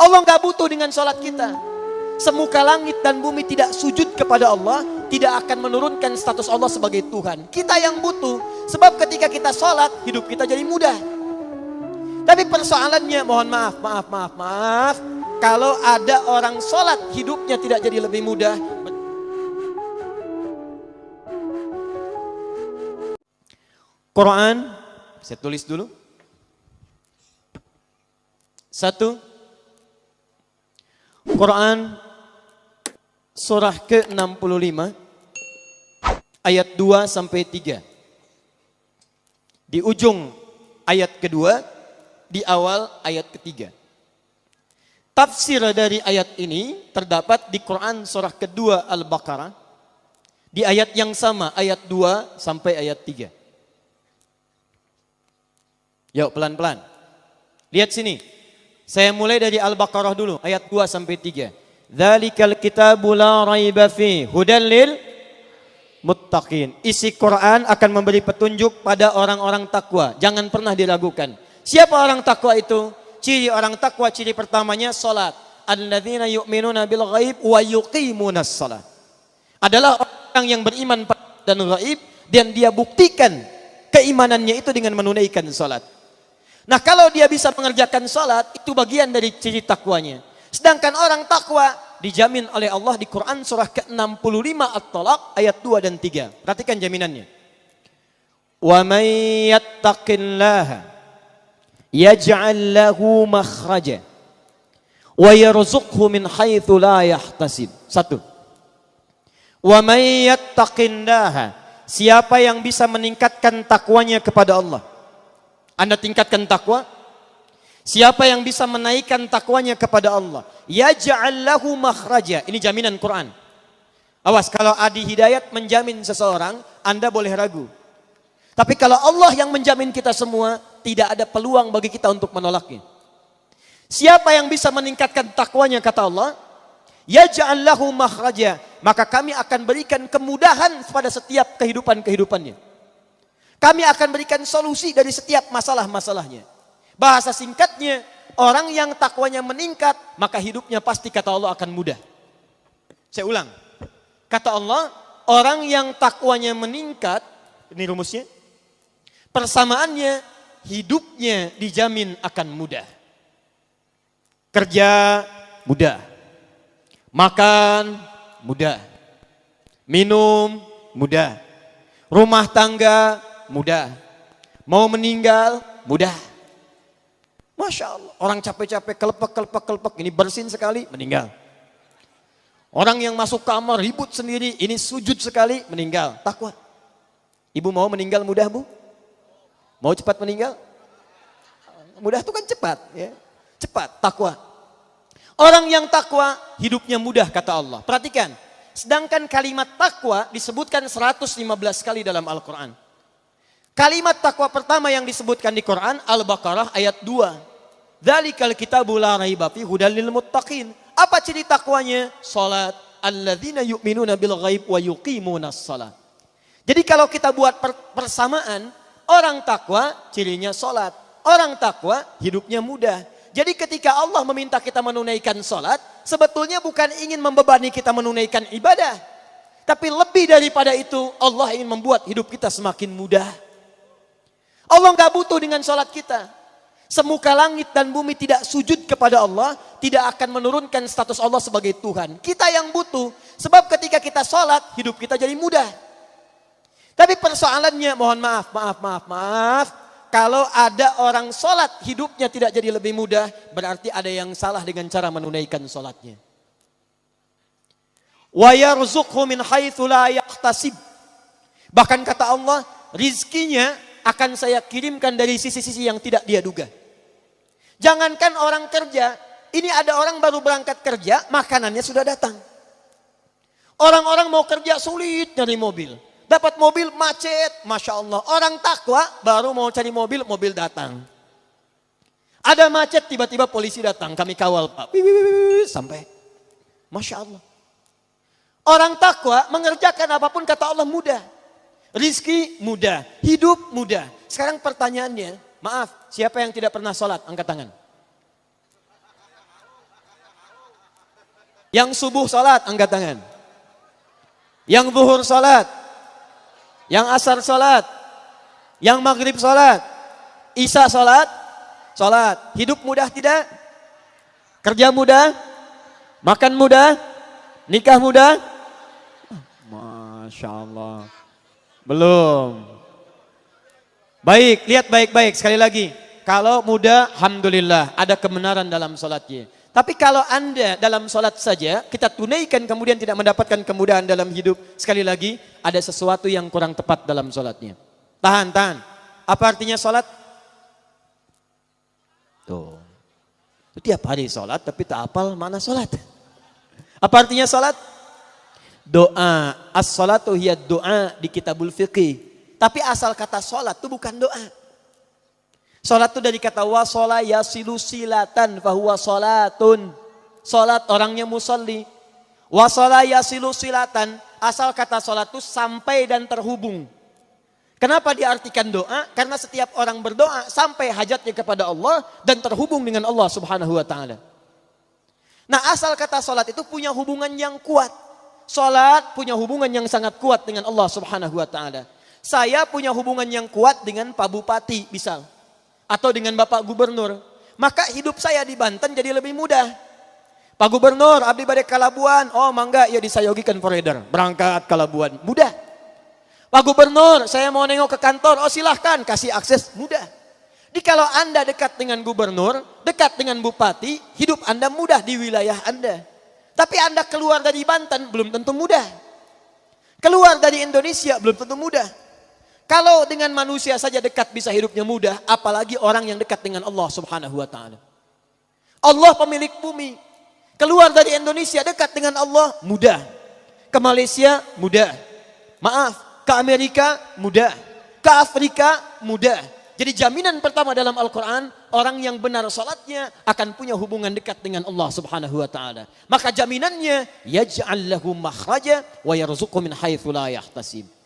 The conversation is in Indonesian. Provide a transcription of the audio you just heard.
Allah nggak butuh dengan sholat kita. Semuka langit dan bumi tidak sujud kepada Allah, tidak akan menurunkan status Allah sebagai Tuhan. Kita yang butuh, sebab ketika kita sholat, hidup kita jadi mudah. Tapi persoalannya, mohon maaf. Kalau ada orang sholat, hidupnya tidak jadi lebih mudah. Quran, saya tulis dulu. 1. Quran surah ke-65 ayat 2 sampai 3. Di ujung ayat kedua, di awal ayat ketiga. Tafsir dari ayat ini terdapat di Quran surah kedua Al-Baqarah, di ayat yang sama, ayat 2 sampai ayat 3. Yuk pelan-pelan. Lihat sini. Saya mulai dari Al-Baqarah dulu, ayat 2 sampai 3. Dzalikal kitabu la raiba fi hudal lil muttaqin. Isi Quran akan memberi petunjuk pada orang-orang takwa. Jangan pernah diragukan. Siapa orang takwa itu? Ciri orang takwa, ciri pertamanya salat. Alladzina yu'minuna bil ghaib wa yuqimunas salat. Adalah orang yang beriman dan ghaib dan dia buktikan keimanannya itu dengan menunaikan salat. Nah, kalau dia bisa mengerjakan salat, itu bagian dari ciri takwanya. Sedangkan orang takwa dijamin oleh Allah di Quran surah ke-65 At-Talaq ayat 2 dan 3. Perhatikan jaminannya. Wa may yattaqillaha yaj'al lahu makhraja wa yarzuqhu min haitsu la yahtasib. 1. Wa may yattaqillaha, siapa yang bisa meningkatkan takwanya kepada Allah. Anda tingkatkan takwa. Siapa yang bisa menaikkan takwanya kepada Allah, yaj'al lahu makhraja. Ini jaminan Quran. Awas, kalau Adi Hidayat menjamin seseorang, Anda boleh ragu. Tapi kalau Allah yang menjamin kita semua, tidak ada peluang bagi kita untuk menolaknya. Siapa yang bisa meningkatkan takwanya, kata Allah, yaj'al lahu makhraja, maka kami akan berikan kemudahan pada setiap kehidupannya. Kami akan berikan solusi dari setiap masalah-masalahnya. Bahasa singkatnya, orang yang takwanya meningkat, maka hidupnya pasti, kata Allah, akan mudah. Saya ulang. Kata Allah, orang yang takwanya meningkat, ini rumusnya, persamaannya, hidupnya dijamin akan mudah. Kerja mudah. Makan mudah. Minum mudah. Rumah tangga mudah. Mau meninggal mudah. Masya Allah. Orang capek-capek, kelepek. Ini bersin sekali, meninggal. Orang yang masuk kamar ribut sendiri, ini sujud sekali, meninggal. Takwa. Ibu mau meninggal mudah, Bu? Mau cepat meninggal? Mudah itu kan cepat. Ya. Cepat, takwa. Orang yang takwa, hidupnya mudah, kata Allah. Perhatikan. Sedangkan kalimat takwa disebutkan 115 kali dalam Al-Quran. Kalimat takwa pertama yang disebutkan di Quran, Al-Baqarah ayat 2. Dzalikal kitabu la raiba fi hudal lil muttaqin. Apa ciri takwanya? Salat. Alladzina yu'minuna bil ghaib wa yuqimunas salat. Jadi kalau kita buat persamaan, orang takwa cirinya salat. Orang takwa hidupnya mudah. Jadi ketika Allah meminta kita menunaikan salat, sebetulnya bukan ingin membebani kita menunaikan ibadah. Tapi lebih daripada itu, Allah ingin membuat hidup kita semakin mudah. Allah nggak butuh dengan sholat kita. Semuka langit dan bumi tidak sujud kepada Allah, tidak akan menurunkan status Allah sebagai Tuhan. Kita yang butuh, sebab ketika kita sholat, hidup kita jadi mudah. Tapi persoalannya, mohon maaf. Kalau ada orang sholat, hidupnya tidak jadi lebih mudah, berarti ada yang salah dengan cara menunaikan sholatnya. Wa yarzuqhu min haitsu la yahtasib. Bahkan kata Allah, rizkinya akan saya kirimkan dari sisi-sisi yang tidak dia duga. Jangankan orang kerja, ini ada orang baru berangkat kerja, makanannya sudah datang. Orang-orang mau kerja sulit nyari mobil. Dapat mobil macet, Masya Allah. Orang takwa baru mau cari mobil, mobil datang. Ada macet, tiba-tiba polisi datang, kami kawal Pak. Sampai. Masya Allah. Orang takwa mengerjakan apapun kata Allah mudah. Rizki mudah, hidup mudah. Sekarang pertanyaannya, maaf, siapa yang tidak pernah sholat? Angkat tangan. Yang subuh salat, angkat tangan. Yang zuhur salat. Yang asar salat. Yang maghrib salat. Isya salat. Salat. Hidup mudah tidak? Kerja mudah? Makan mudah? Nikah mudah? Masya Allah. Belum. Baik, lihat baik-baik sekali lagi. Kalau mudah, alhamdulillah ada kebenaran dalam salatnya. Tapi kalau Anda dalam salat saja, kita tunaikan kemudian tidak mendapatkan kemudahan dalam hidup. Sekali lagi, ada sesuatu yang kurang tepat dalam salatnya. Tahan. Apa artinya salat? Tuh. Tiap hari salat tapi tak hafal mana salat. Apa artinya salat? Doa. As-salatu hiya doa di kitabul fiqih. Tapi asal kata salat itu bukan doa. Salat itu dari kata wasala yasilu silatan fahuwa salatun. Salat orangnya musalli. Wasala yasilu silatan, asal kata salat itu sampai dan terhubung. Kenapa diartikan doa? Karena setiap orang berdoa sampai hajatnya kepada Allah dan terhubung dengan Allah Subhanahu wa taala. Nah, asal kata salat itu punya hubungan yang kuat. Salat punya hubungan yang sangat kuat dengan Allah Subhanahu wa taala. Saya punya hubungan yang kuat dengan Pak Bupati misal. Atau dengan Bapak Gubernur. Maka hidup saya di Banten jadi lebih mudah. Pak Gubernur, abdi bade ka Labuan. Oh mangga, ya disayogikan foreigner. Berangkat ke Labuan. Mudah. Pak Gubernur, saya mau nengok ke kantor. Oh silahkan, kasih akses. Mudah. Jadi kalau Anda dekat dengan Gubernur, dekat dengan Bupati, hidup Anda mudah di wilayah Anda. Tapi Anda keluar dari Banten, belum tentu mudah. Keluar dari Indonesia, belum tentu mudah. Kalau dengan manusia saja dekat bisa hidupnya mudah, apalagi orang yang dekat dengan Allah Subhanahu wa taala. Allah pemilik bumi. Keluar dari Indonesia dekat dengan Allah, mudah. Ke Malaysia, mudah. Maaf, ke Amerika, mudah. Ke Afrika, mudah. Jadi jaminan pertama dalam Al-Quran, orang yang benar salatnya akan punya hubungan dekat dengan Allah Subhanahu wa taala. Maka jaminannya, yaj'al lahu makhraja wa yarzuqhu min haitsu la yahtasib.